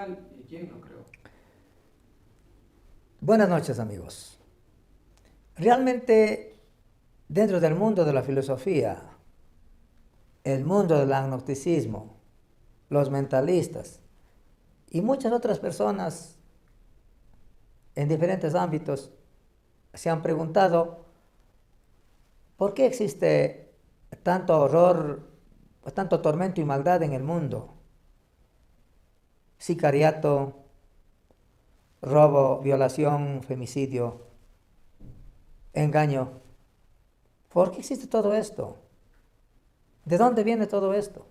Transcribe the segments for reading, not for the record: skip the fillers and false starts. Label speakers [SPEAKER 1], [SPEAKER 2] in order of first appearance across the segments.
[SPEAKER 1] mal y quién lo creó?
[SPEAKER 2] Buenas noches, amigos. Realmente, dentro del mundo de la filosofía, el mundo del agnosticismo, los mentalistas y muchas otras personas en diferentes ámbitos se han preguntado por qué existe tanto horror, tanto tormento y maldad en el mundo. Sicariato, robo, violación, femicidio, engaño. ¿Por qué existe todo esto? ¿De dónde viene todo esto?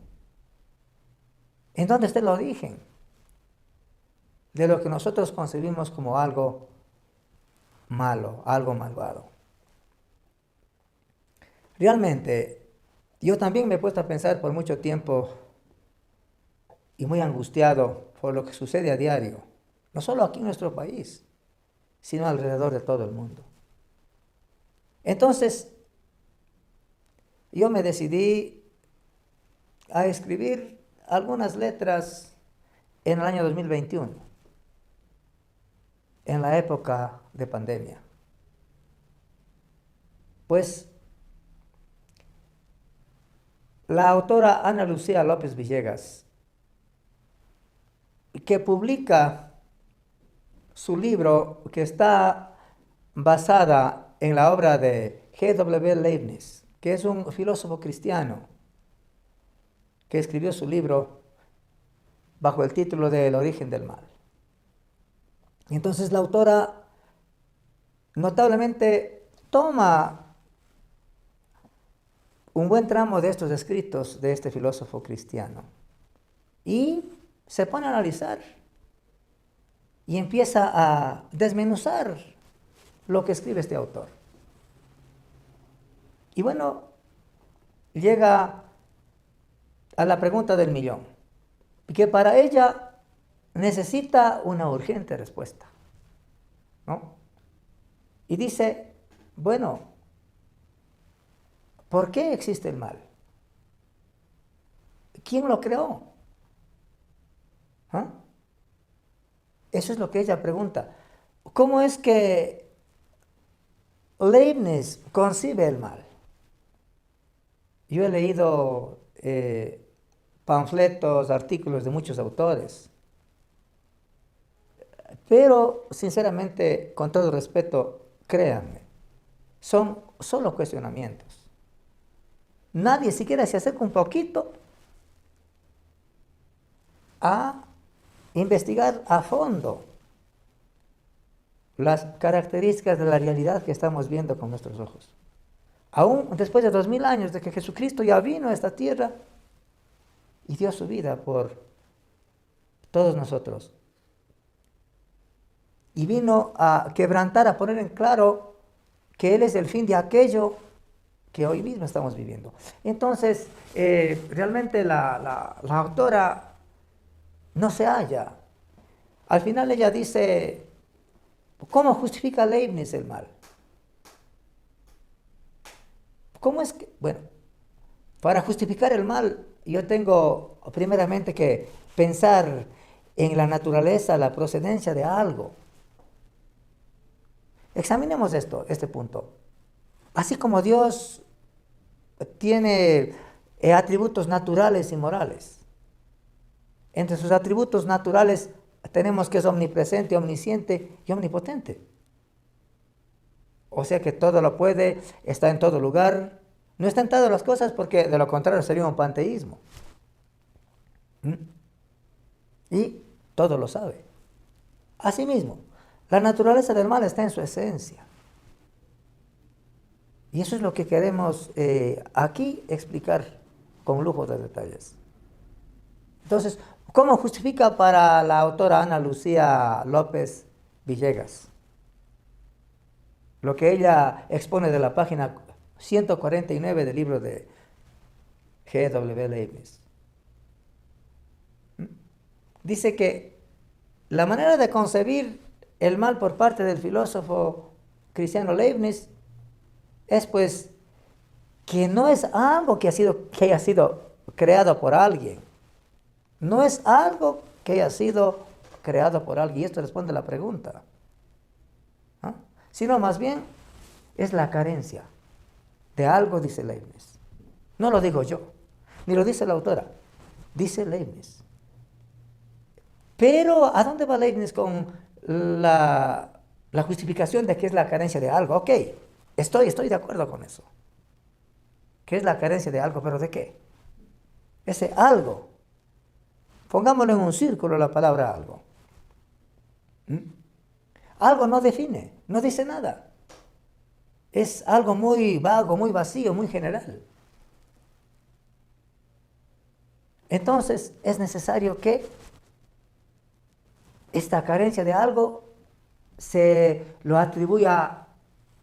[SPEAKER 2] ¿En dónde está el origen de lo que nosotros concebimos como algo malo, algo malvado? Realmente, yo también me he puesto a pensar por mucho tiempo y muy angustiado por lo que sucede a diario, no solo aquí en nuestro país, sino alrededor de todo el mundo. Entonces, yo me decidí a escribir algunas letras en el año 2021, en la época de pandemia. Pues la autora Ana Lucía López Villegas, que publica su libro que está basada en la obra de G.W. Leibniz, que es un filósofo cristiano que escribió su libro bajo el título de El origen del mal. Y entonces la autora notablemente toma un buen tramo de estos escritos de este filósofo cristiano y se pone a analizar y empieza a desmenuzar lo que escribe este autor. Y bueno, llega a la pregunta del millón, que para ella necesita una urgente respuesta, ¿no? Y dice, bueno, ¿por qué existe el mal? ¿Quién lo creó? ¿Ah? Eso es lo que ella pregunta. ¿Cómo es que Leibniz concibe el mal? Yo he leído panfletos, artículos de muchos autores, pero sinceramente, con todo respeto, créanme, son solo cuestionamientos. Nadie siquiera se acerca un poquito a investigar a fondo las características de la realidad que estamos viendo con nuestros ojos. Aún después de 2000 años de que Jesucristo ya vino a esta tierra y dio su vida por todos nosotros. Y vino a quebrantar, a poner en claro que Él es el fin de aquello que hoy mismo estamos viviendo. Entonces, realmente la autora no se halla. Al final ella dice, ¿cómo justifica Leibniz el mal? ¿Cómo es que? Bueno, para justificar el mal, yo tengo primeramente que pensar en la naturaleza, la procedencia de algo. Examinemos este punto. Así como Dios tiene atributos naturales y morales, entre sus atributos naturales tenemos que es omnipresente, omnisciente y omnipotente. O sea que todo lo puede, está en todo lugar. No está en todas las cosas porque de lo contrario sería un panteísmo. ¿Mm? Y todo lo sabe. Asimismo, la naturaleza del mal está en su esencia. Y eso es lo que queremos aquí explicar con lujo de detalles. Entonces, ¿cómo justifica para la autora Ana Lucía López Villegas lo que ella expone de la página 149 del libro de G.W. Leibniz? Dice que la manera de concebir el mal por parte del filósofo cristiano Leibniz es pues que no es algo que haya sido creado por alguien, no es algo que haya sido creado por alguien. Y esto responde a la pregunta. ¿Ah? Sino más bien es la carencia de algo, dice Leibniz. No lo digo yo, ni lo dice la autora, dice Leibniz. Pero, ¿a dónde va Leibniz con la justificación de que es la carencia de algo? Ok, estoy de acuerdo con eso. Que es la carencia de algo, ¿pero de qué? Ese algo. Pongámoslo en un círculo la palabra algo. ¿Mm? Algo no define, no dice nada. Es algo muy vago, muy vacío, muy general. Entonces es necesario que esta carencia de algo se lo atribuya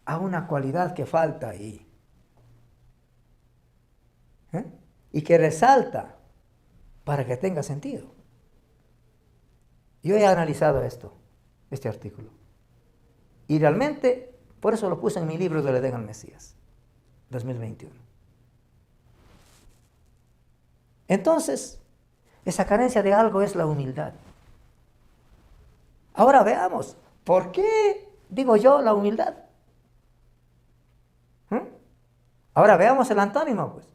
[SPEAKER 2] a una cualidad que falta ahí. Y que resalta para que tenga sentido. Yo he analizado este artículo. Y realmente, por eso lo puse en mi libro del Edén al Mesías, 2021. Entonces, esa carencia de algo es la humildad. Ahora veamos, ¿por qué digo yo la humildad? Ahora veamos el antónimo, pues.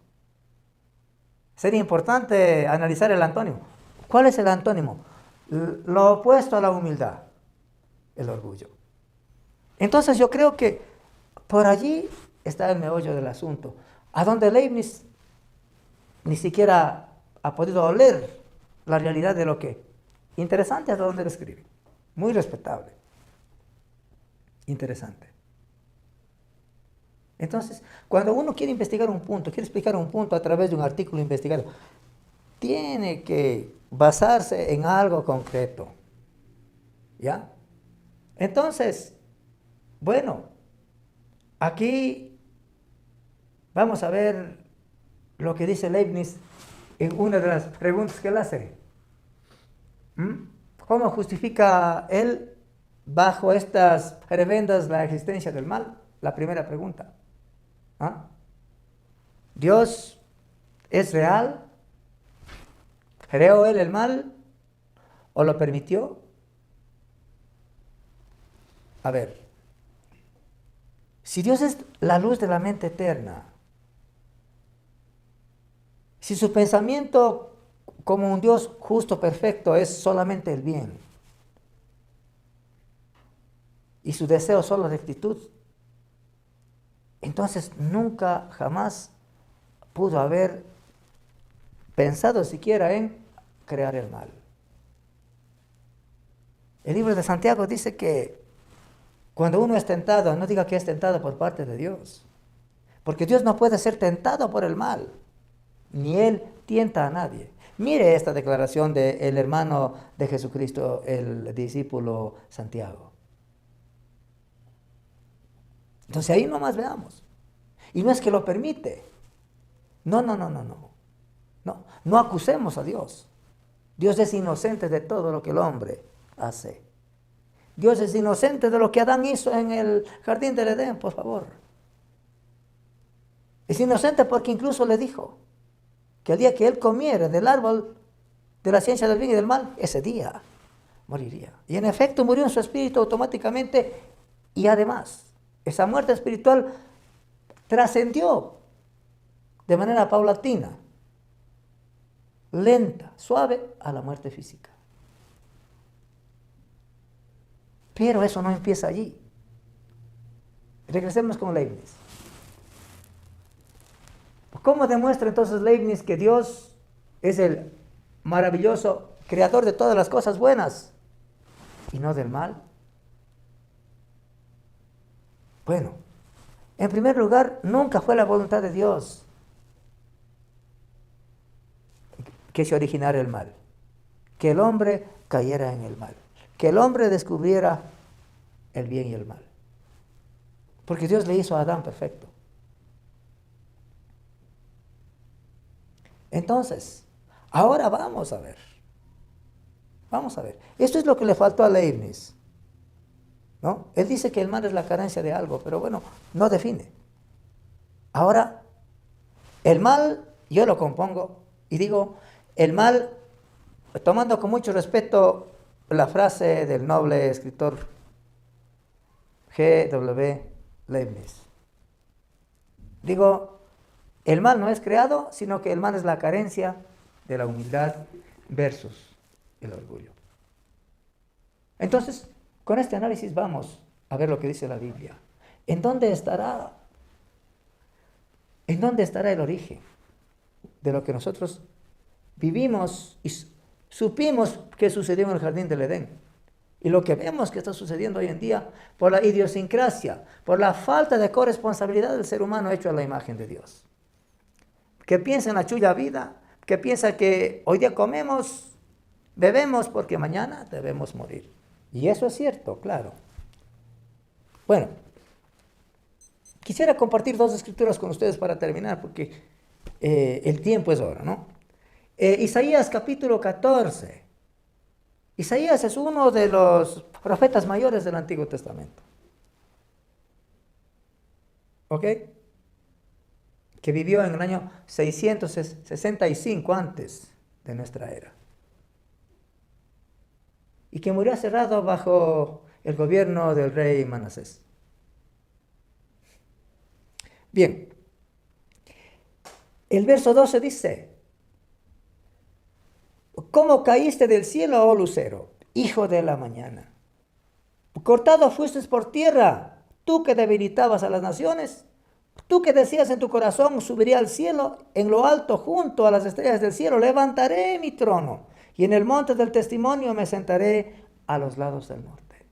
[SPEAKER 2] Sería importante analizar el antónimo. ¿Cuál es el antónimo? Lo opuesto a la humildad, el orgullo. Entonces yo creo que por allí está el meollo del asunto, a donde Leibniz ni siquiera ha podido oler la realidad de lo que. Interesante hasta donde lo escribe. Muy respetable. Interesante. Entonces, cuando uno quiere investigar un punto, quiere explicar un punto a través de un artículo investigado, tiene que basarse en algo concreto. ¿Ya? Entonces, bueno, aquí vamos a ver lo que dice Leibniz en una de las preguntas que él hace. ¿Cómo justifica él bajo estas prebendas la existencia del mal? La primera pregunta. ¿Ah? ¿Dios es real? ¿Creó él el mal o lo permitió? A ver, si Dios es la luz de la mente eterna, si su pensamiento como un Dios justo, perfecto, es solamente el bien, y su deseo solo rectitud, entonces nunca, jamás pudo haber pensado siquiera en crear el mal. El libro de Santiago dice que cuando uno es tentado, no diga que es tentado por parte de Dios, porque Dios no puede ser tentado por el mal, ni Él tienta a nadie. Mire esta declaración del hermano de Jesucristo, el discípulo Santiago. Entonces ahí nomás veamos. Y no es que lo permite. No. No acusemos a Dios. Dios es inocente de todo lo que el hombre hace. Dios es inocente de lo que Adán hizo en el jardín del Edén, por favor. Es inocente porque incluso le dijo que el día que él comiera del árbol de la ciencia del bien y del mal, ese día moriría. Y en efecto murió en su espíritu automáticamente, y además esa muerte espiritual trascendió de manera paulatina, lenta, suave, a la muerte física. Pero eso no empieza allí. Regresemos con Leibniz. ¿Cómo demuestra entonces Leibniz que Dios es el maravilloso creador de todas las cosas buenas y no del mal? Bueno, en primer lugar, nunca fue la voluntad de Dios que se originara el mal, que el hombre cayera en el mal, que el hombre descubriera el bien y el mal. Porque Dios le hizo a Adán perfecto. Entonces, ahora vamos a ver. Vamos a ver. Esto es lo que le faltó a Leibniz, ¿no? Él dice que el mal es la carencia de algo, pero bueno, no define. Ahora, el mal, yo lo compongo y digo, el mal, tomando con mucho respeto la frase del noble escritor G.W. Leibniz. Digo, el mal no es creado, sino que el mal es la carencia de la humildad versus el orgullo. Entonces, con este análisis vamos a ver lo que dice la Biblia. ¿En dónde estará? ¿En dónde estará el origen de lo que nosotros vivimos y supimos que sucedió en el jardín del Edén? Y lo que vemos que está sucediendo hoy en día por la idiosincrasia, por la falta de corresponsabilidad del ser humano hecho a la imagen de Dios. Que piensa en la chulla vida, que piensa que hoy día comemos, bebemos porque mañana debemos morir. Y eso es cierto, claro. Bueno, quisiera compartir dos escrituras con ustedes para terminar, porque el tiempo es oro, ¿no? Isaías capítulo 14. Isaías es uno de los profetas mayores del Antiguo Testamento. ¿Ok? Que vivió en el año 665 antes de nuestra era. Y que murió cerrado bajo el gobierno del rey Manasés. Bien, el verso 12 dice: ¿cómo caíste del cielo, oh lucero, hijo de la mañana? Cortado fuiste por tierra, tú que debilitabas a las naciones, tú que decías en tu corazón, subiré al cielo, en lo alto, junto a las estrellas del cielo, levantaré mi trono, y en el monte del testimonio me sentaré a los lados del norte.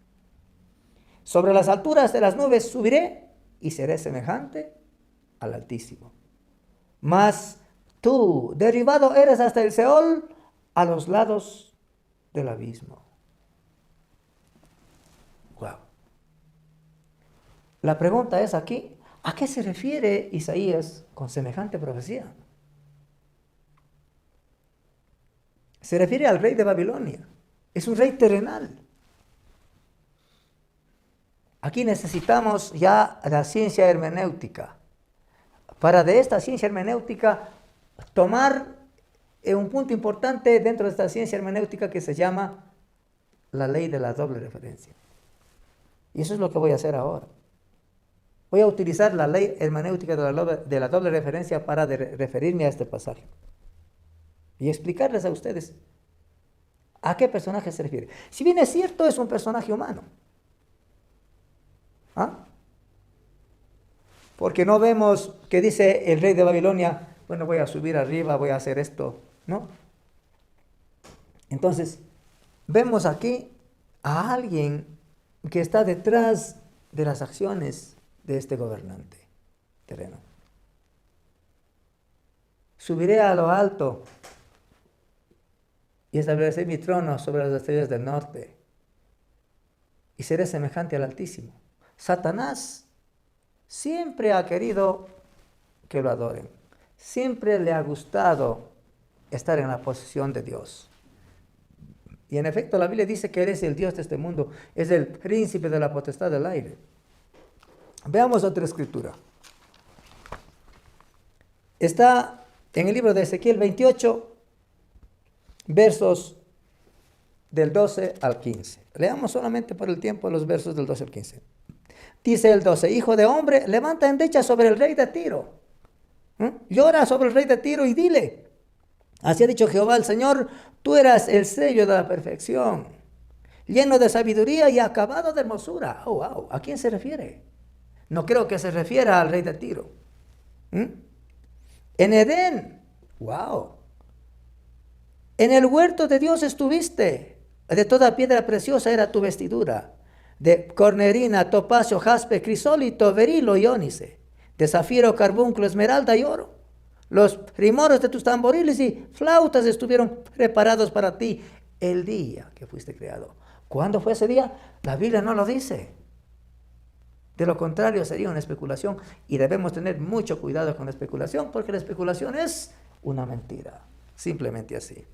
[SPEAKER 2] Sobre las alturas de las nubes subiré, y seré semejante al Altísimo. Mas tú, derribado eres hasta el Seol, a los lados del abismo. Wow. La pregunta es aquí, ¿a qué se refiere Isaías con semejante profecía? Se refiere al rey de Babilonia. Es un rey terrenal. Aquí necesitamos ya la ciencia hermenéutica. Para de esta ciencia hermenéutica tomar un punto importante dentro de esta ciencia hermenéutica que se llama la ley de la doble referencia. Y eso es lo que voy a hacer ahora. Voy a utilizar la ley hermenéutica de la doble referencia para referirme a este pasaje. Y explicarles a ustedes a qué personaje se refiere. Si bien es cierto, es un personaje humano. ¿Ah? Porque no vemos que dice el rey de Babilonia, bueno, voy a subir arriba, voy a hacer esto, ¿no? Entonces, vemos aquí a alguien que está detrás de las acciones de este gobernante terreno. Subiré a lo alto y estableceré mi trono sobre las estrellas del norte y seré semejante al Altísimo. Satanás siempre ha querido que lo adoren. Siempre le ha gustado estar en la posición de Dios. Y en efecto la Biblia dice que Él es el Dios de este mundo, es el príncipe de la potestad del aire. Veamos otra escritura. Está en el libro de Ezequiel 28, versos del 12 al 15. Leamos solamente por el tiempo los versos del 12 al 15. Dice el 12, hijo de hombre, levanta endecha sobre el rey de Tiro. Llora sobre el rey de Tiro y dile, así ha dicho Jehová el Señor, tú eras el sello de la perfección, lleno de sabiduría y acabado de hermosura. Oh, wow, ¿a quién se refiere? No creo que se refiera al rey de Tiro. En Edén, wow. En el huerto de Dios estuviste, de toda piedra preciosa era tu vestidura, de cornerina, topacio, jaspe, crisólito, berilo y ónice, de zafiro, carbunclo, esmeralda y oro. Los rimoros de tus tamboriles y flautas estuvieron preparados para ti el día que fuiste creado. ¿Cuándo fue ese día? La Biblia no lo dice. De lo contrario sería una especulación y debemos tener mucho cuidado con la especulación porque la especulación es una mentira, simplemente así.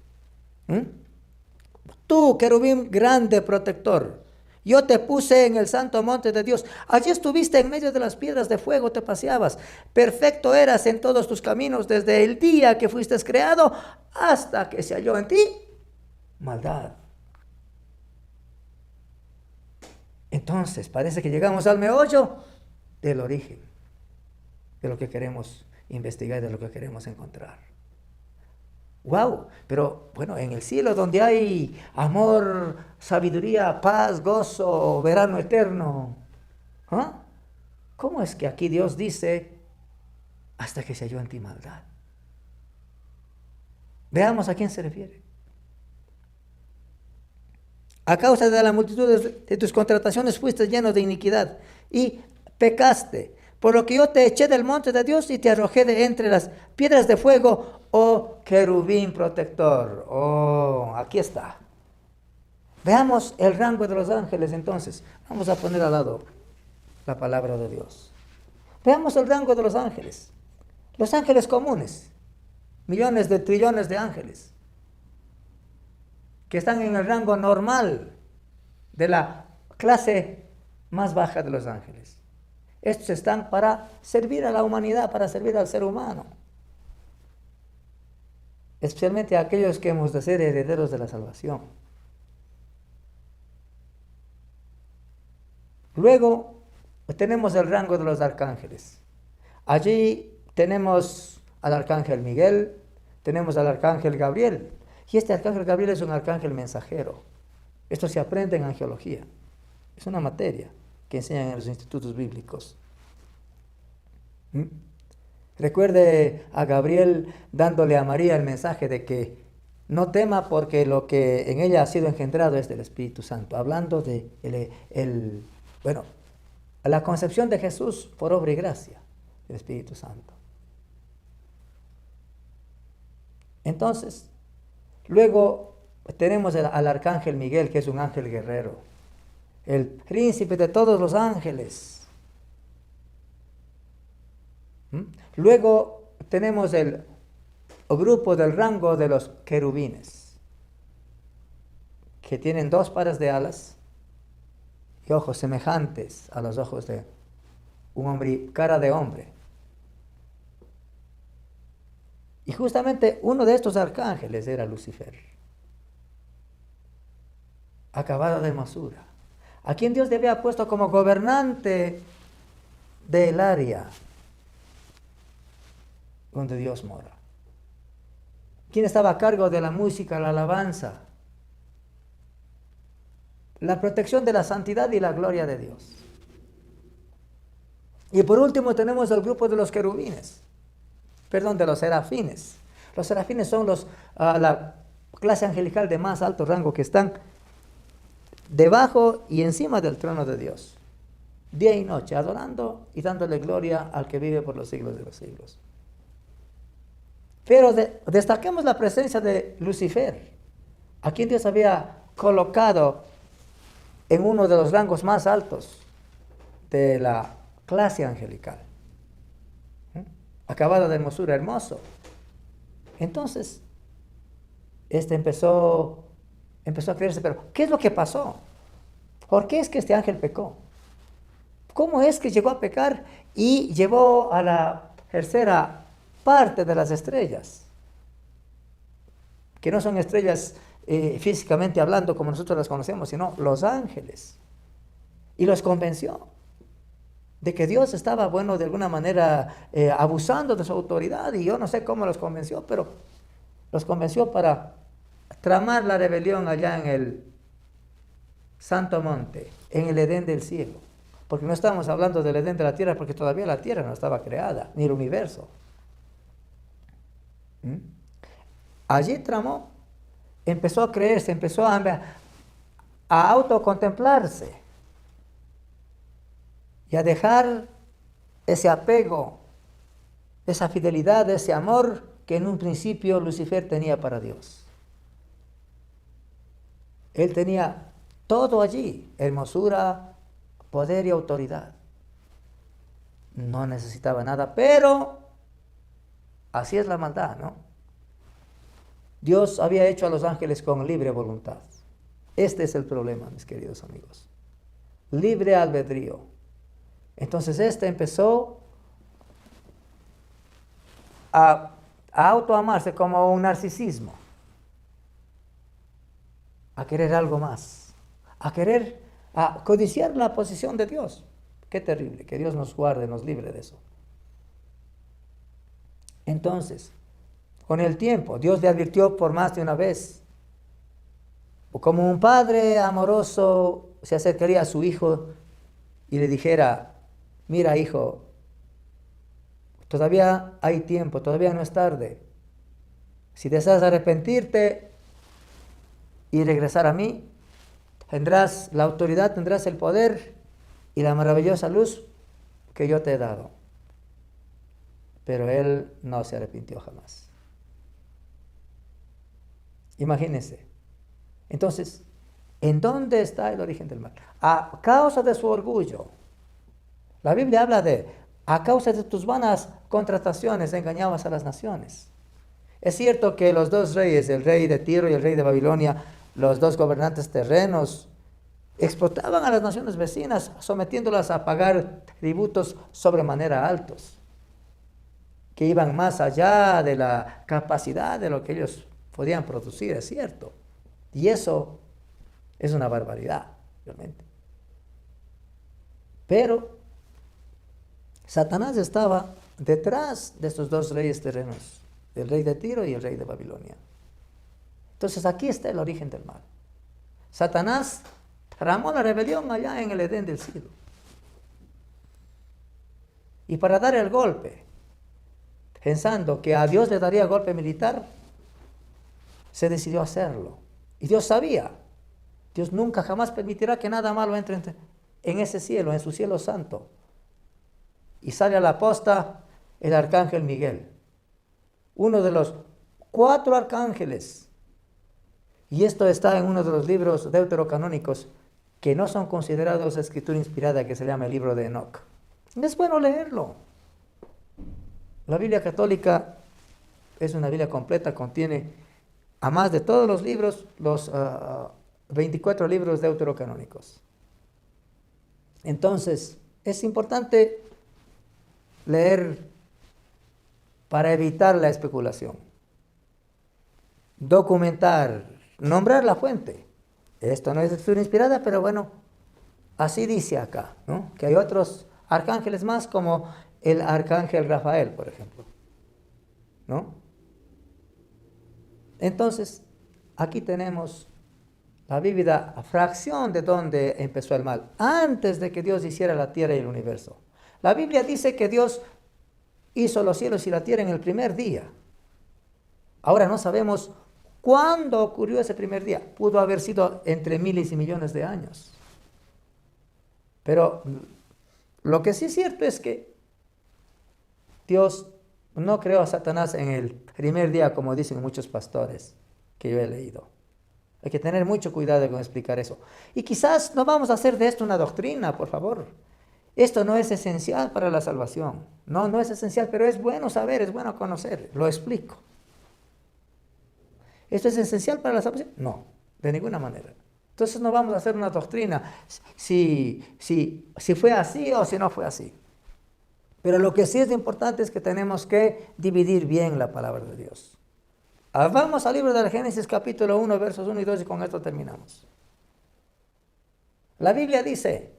[SPEAKER 2] Tú, querubín grande protector, yo te puse en el santo monte de Dios. Allí estuviste en medio de las piedras de fuego, te paseabas. Perfecto eras en todos tus caminos desde el día que fuiste creado hasta que se halló en ti maldad. Entonces, parece que llegamos al meollo del origen, de lo que queremos investigar, de lo que queremos encontrar. ¡Wow! Pero bueno, en el cielo donde hay amor, sabiduría, paz, gozo, verano eterno, ¿ah? ¿Cómo es que aquí Dios dice hasta que se halló en ti maldad? Veamos a quién se refiere. A causa de la multitud de tus contrataciones fuiste lleno de iniquidad y pecaste, por lo que yo te eché del monte de Dios y te arrojé de entre las piedras de fuego, oh querubín protector. Oh, aquí está. Veamos el rango de los ángeles entonces. Vamos a poner al lado la palabra de Dios. Veamos el rango de los ángeles. Los ángeles comunes, millones de trillones de ángeles, que están en el rango normal de la clase más baja de los ángeles. Estos están para servir a la humanidad, para servir al ser humano, especialmente a aquellos que hemos de ser herederos de la salvación. Luego tenemos el rango de los arcángeles. Allí tenemos al arcángel Miguel, tenemos al arcángel Gabriel. Y este arcángel Gabriel es un arcángel mensajero. Esto se aprende en angelología. Es una materia que enseñan en los institutos bíblicos. Recuerde a Gabriel dándole a María el mensaje de que no tema porque lo que en ella ha sido engendrado es del Espíritu Santo. Hablando de la concepción de Jesús por obra y gracia del Espíritu Santo. Entonces, luego tenemos al arcángel Miguel, que es un ángel guerrero, el príncipe de todos los ángeles. Luego tenemos el grupo del rango de los querubines, que tienen 2 pares de alas y ojos semejantes a los ojos de un hombre, cara de hombre. Y justamente uno de estos arcángeles era Lucifer, acabado de hermosura, a quien Dios le había puesto como gobernante del área donde Dios mora. ¿Quién estaba a cargo de la música, la alabanza, la protección de la santidad y la gloria de Dios? Y por último tenemos el grupo de los querubines, de los serafines. Los serafines son la clase angelical de más alto rango que están debajo y encima del trono de Dios, día y noche, adorando y dándole gloria al que vive por los siglos de los siglos. Pero destaquemos la presencia de Lucifer, a quien Dios había colocado en uno de los rangos más altos de la clase angelical. Acabado de hermosura, hermoso. Entonces, empezó a creerse, pero ¿qué es lo que pasó? ¿Por qué es que este ángel pecó? ¿Cómo es que llegó a pecar y llevó a la tercera parte de las estrellas? Que no son estrellas físicamente hablando como nosotros las conocemos, sino los ángeles. Y los convenció de que Dios estaba, de alguna manera abusando de su autoridad, y yo no sé cómo los convenció, pero los convenció para tramar la rebelión allá en el Santo Monte, en el Edén del cielo. Porque no estamos hablando del Edén de la tierra, porque todavía la tierra no estaba creada, ni el universo. Allí tramó, empezó a creerse, empezó a autocontemplarse y a dejar ese apego, esa fidelidad, ese amor que en un principio Lucifer tenía para Dios. Él tenía todo allí, hermosura, poder y autoridad. No necesitaba nada, pero así es la maldad, ¿no? Dios había hecho a los ángeles con libre voluntad. Este es el problema, mis queridos amigos. Libre albedrío. Entonces empezó a autoamarse como un narcisismo, a querer algo más, a querer a codiciar la posición de Dios. Qué terrible, que Dios nos guarde, nos libre de eso. Entonces, con el tiempo, Dios le advirtió por más de una vez. Como un padre amoroso se acercaría a su hijo y le dijera, mira hijo, todavía hay tiempo, todavía no es tarde. Si deseas arrepentirte y regresar a mí, tendrás la autoridad, tendrás el poder y la maravillosa luz que yo te he dado. Pero él no se arrepintió jamás. Imagínense. Entonces, ¿en dónde está el origen del mal? A causa de su orgullo. La Biblia habla de, a causa de tus vanas contrataciones engañabas a las naciones. Es cierto que los dos reyes, el rey de Tiro y el rey de Babilonia, los dos gobernantes terrenos, explotaban a las naciones vecinas, sometiéndolas a pagar tributos sobremanera altos, que iban más allá de la capacidad de lo que ellos podían producir, es cierto. Y eso es una barbaridad, realmente. Pero Satanás estaba detrás de estos dos reyes terrenos, el rey de Tiro y el rey de Babilonia. Entonces aquí está el origen del mal. Satanás tramó la rebelión allá en el Edén del cielo. Y para dar el golpe, pensando que a Dios le daría golpe militar, se decidió hacerlo. Y Dios sabía, Dios nunca jamás permitirá que nada malo entre en ese cielo, en su cielo santo. Y sale a la posta el arcángel Miguel, uno de los 4 arcángeles. Y esto está en uno de los libros deuterocanónicos que no son considerados escritura inspirada, que se llama el libro de Enoc. Es bueno leerlo. La Biblia católica es una Biblia completa, contiene, a más de todos los libros, los 24 libros deuterocanónicos. Entonces, es importante leer para evitar la especulación. Documentar, nombrar la fuente. Esto no es escritura inspirada, pero bueno, así dice acá, ¿no? Que hay otros arcángeles más, como el arcángel Rafael, por ejemplo, ¿no? Entonces, aquí tenemos la vívida fracción de donde empezó el mal, antes de que Dios hiciera la tierra y el universo. La Biblia dice que Dios hizo los cielos y la tierra en el primer día. Ahora no sabemos cuándo ocurrió ese primer día. Pudo haber sido entre miles y millones de años. Pero lo que sí es cierto es que Dios no creó a Satanás en el primer día, como dicen muchos pastores que yo he leído. Hay que tener mucho cuidado con explicar eso. Y quizás no vamos a hacer de esto una doctrina, por favor. Esto no es esencial para la salvación. No es esencial, pero es bueno saber, es bueno conocer. Lo explico. ¿Esto es esencial para la salvación? No, de ninguna manera. Entonces no vamos a hacer una doctrina si fue así o si no fue así. Pero lo que sí es importante es que tenemos que dividir bien la palabra de Dios. Vamos al libro del Génesis capítulo 1, versos 1 y 2 y con esto terminamos. La Biblia dice,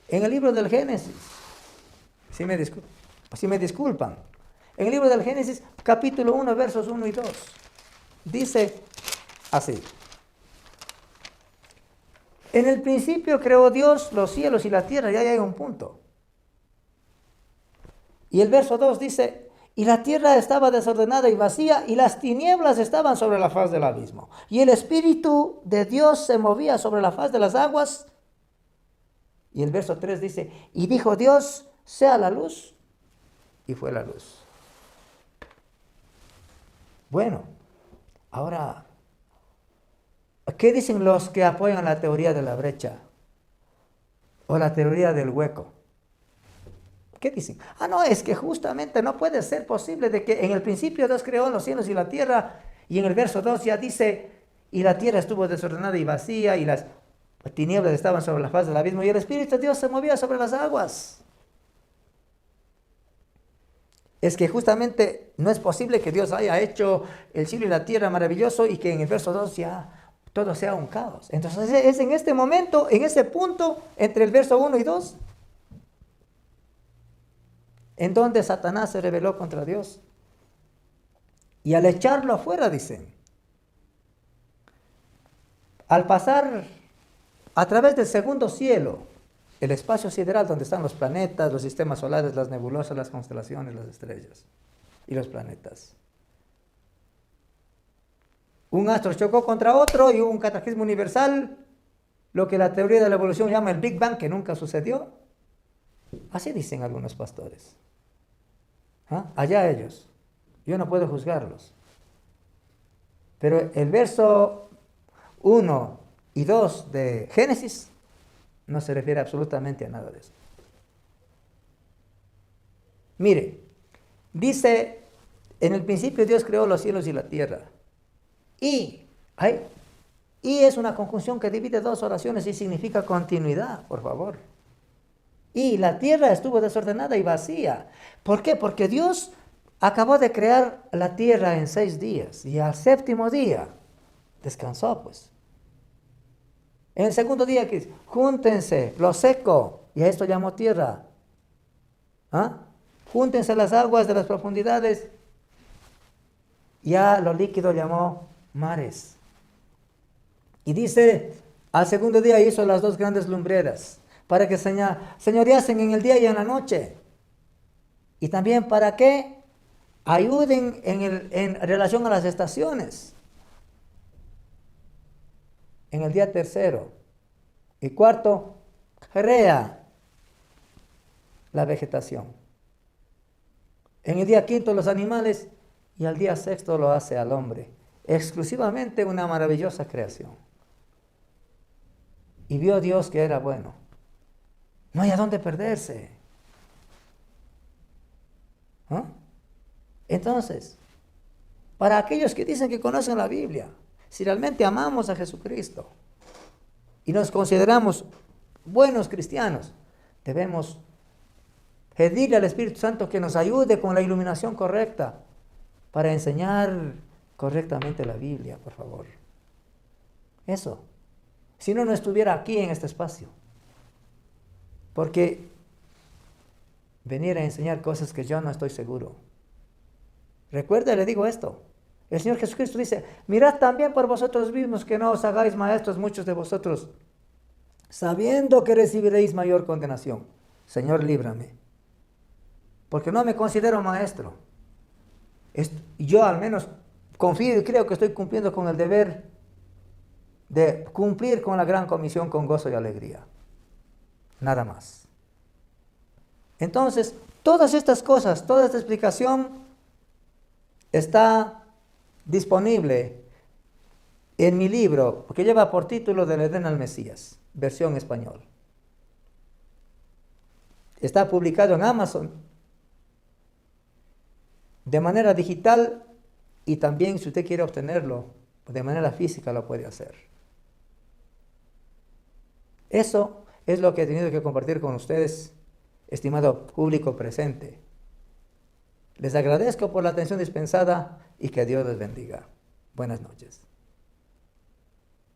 [SPEAKER 2] en el libro del Génesis, si me disculpan, en el libro del Génesis capítulo 1, versos 1 y 2, dice así. En el principio creó Dios los cielos y la tierra, y ahí hay un punto. Y el verso 2 dice, y la tierra estaba desordenada y vacía, y las tinieblas estaban sobre la faz del abismo. Y el Espíritu de Dios se movía sobre la faz de las aguas. Y el verso 3 dice, y dijo Dios, sea la luz, y fue la luz. Bueno, ahora, ¿qué dicen los que apoyan la teoría de la brecha? O la teoría del hueco. ¿Qué dicen? No, es que justamente no puede ser posible de que en el principio Dios creó los cielos y la tierra, y en el verso 2 ya dice, y la tierra estuvo desordenada y vacía, y las tinieblas estaban sobre la faz del abismo, y el Espíritu de Dios se movía sobre las aguas. Es que justamente no es posible que Dios haya hecho el cielo y la tierra maravilloso, y que en el verso 2 ya todo sea un caos. Entonces es en este momento, en ese punto, entre el verso 1 y 2, en donde Satanás se rebeló contra Dios. Y al echarlo afuera, dicen, al pasar a través del segundo cielo, el espacio sideral donde están los planetas, los sistemas solares, las nebulosas, las constelaciones, las estrellas y los planetas. Un astro chocó contra otro y hubo un cataclismo universal, lo que la teoría de la evolución llama el Big Bang, que nunca sucedió. Así dicen algunos pastores. ¿Ah? Allá ellos. Yo no puedo juzgarlos. Pero el verso 1 y 2 de Génesis no se refiere absolutamente a nada de eso. Mire, dice, en el principio Dios creó los cielos y la tierra. Y es una conjunción que divide dos oraciones y significa continuidad, por favor. Y la tierra estuvo desordenada y vacía. ¿Por qué? Porque Dios acabó de crear la tierra en 6 días y al 7º día descansó, pues. En el segundo día, que júntense lo seco, y a esto llamó tierra. ¿Ah? Júntense las aguas de las profundidades, y a lo líquido llamó mares. Y dice, al segundo día hizo las 2 grandes lumbreras, para que señoreasen en el día y en la noche. Y también para que ayuden en relación a las estaciones. En el día tercero. Y cuarto, crea la vegetación. En el día quinto los animales y al día sexto lo hace al hombre. Exclusivamente una maravillosa creación. Y vio Dios que era bueno. No hay a dónde perderse. ¿Ah? Entonces, para aquellos que dicen que conocen la Biblia, si realmente amamos a Jesucristo y nos consideramos buenos cristianos, debemos pedirle al Espíritu Santo que nos ayude con la iluminación correcta para enseñar correctamente la Biblia, por favor. Eso. Si no, no estuviera aquí en este espacio. Porque venir a enseñar cosas que yo no estoy seguro. Recuerde, le digo esto. El Señor Jesucristo dice, mirad también por vosotros mismos que no os hagáis maestros muchos de vosotros, sabiendo que recibiréis mayor condenación. Señor, líbrame. Porque no me considero maestro. Yo al menos confío y creo que estoy cumpliendo con el deber de cumplir con la gran comisión con gozo y alegría. Nada más. Entonces, todas estas cosas, toda esta explicación está disponible en mi libro, que lleva por título Del Edén al Mesías, versión español. Está publicado en Amazon de manera digital y también si usted quiere obtenerlo de manera física lo puede hacer. Eso es lo que he tenido que compartir con ustedes, estimado público presente. Les agradezco por la atención dispensada y que Dios les bendiga. Buenas noches.